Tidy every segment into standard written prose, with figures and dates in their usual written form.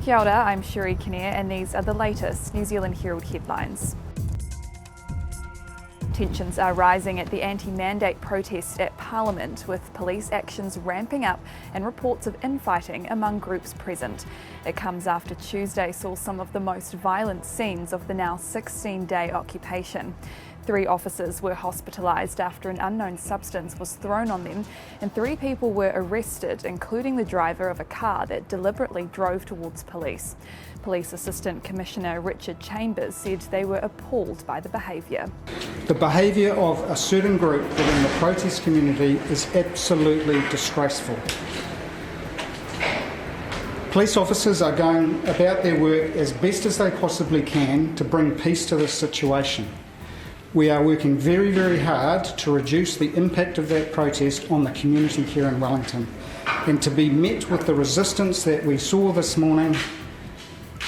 Kia ora, I'm Sherry Kinnear and these are the latest New Zealand Herald headlines. Tensions are rising at the anti-mandate protest at Parliament, with police actions ramping up and reports of infighting among groups present. It comes after Tuesday saw some of the most violent scenes of the now 16-day occupation. 3 officers were hospitalised after an unknown substance was thrown on them, and 3 people were arrested, including the driver of a car that deliberately drove towards police. Police Assistant Commissioner Richard Chambers said they were appalled by the behaviour. The behaviour of a certain group within the protest community is absolutely disgraceful. Police officers are going about their work as best as they possibly can to bring peace to this situation. We are working very, very hard to reduce the impact of that protest on the community here in Wellington. And to be met with the resistance that we saw this morning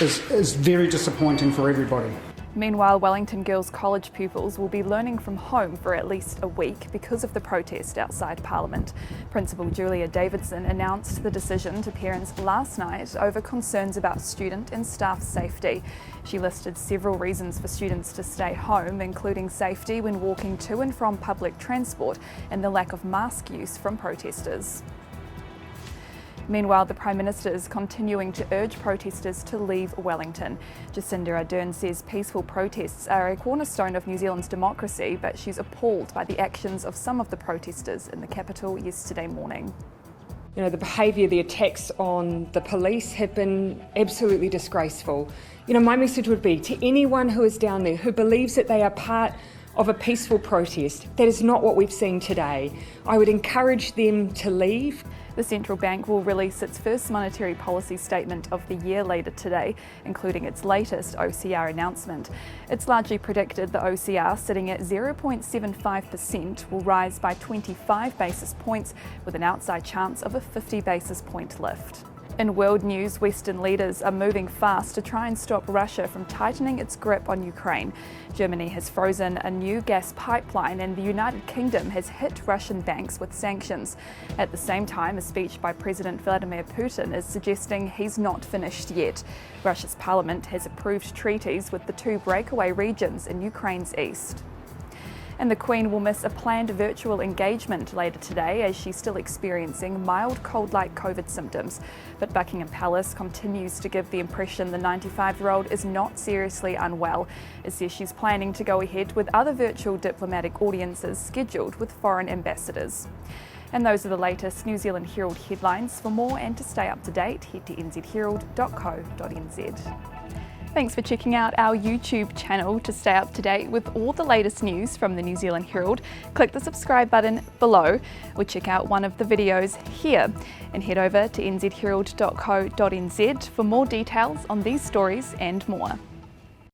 is very disappointing for everybody. Meanwhile, Wellington Girls College pupils will be learning from home for at least a week because of the protest outside Parliament. Principal Julia Davidson announced the decision to parents last night over concerns about student and staff safety. She listed several reasons for students to stay home, including safety when walking to and from public transport and the lack of mask use from protesters. Meanwhile, the Prime Minister is continuing to urge protesters to leave Wellington. Jacinda Ardern says peaceful protests are a cornerstone of New Zealand's democracy, but she's appalled by the actions of some of the protesters in the capital yesterday morning. You know, the behaviour, the attacks on the police have been absolutely disgraceful. You know, my message would be to anyone who is down there who believes that they are part of a peaceful protest, that is not what we've seen today. I would encourage them to leave. The central bank will release its first monetary policy statement of the year later today, including its latest OCR announcement. It's largely predicted the OCR, sitting at 0.75%, will rise by 25 basis points, with an outside chance of a 50 basis point lift. In world news, Western leaders are moving fast to try and stop Russia from tightening its grip on Ukraine. Germany has frozen a new gas pipeline and the United Kingdom has hit Russian banks with sanctions. At the same time, a speech by President Vladimir Putin is suggesting he's not finished yet. Russia's parliament has approved treaties with the 2 breakaway regions in Ukraine's east. And the Queen will miss a planned virtual engagement later today as she's still experiencing mild cold-like COVID symptoms. But Buckingham Palace continues to give the impression the 95-year-old is not seriously unwell. It says she's planning to go ahead with other virtual diplomatic audiences scheduled with foreign ambassadors. And those are the latest New Zealand Herald headlines. For more and to stay up to date, head to nzherald.co.nz. Thanks for checking out our YouTube channel. To stay up to date with all the latest news from the New Zealand Herald, click the subscribe button below or check out one of the videos here, and head over to nzherald.co.nz for more details on these stories and more.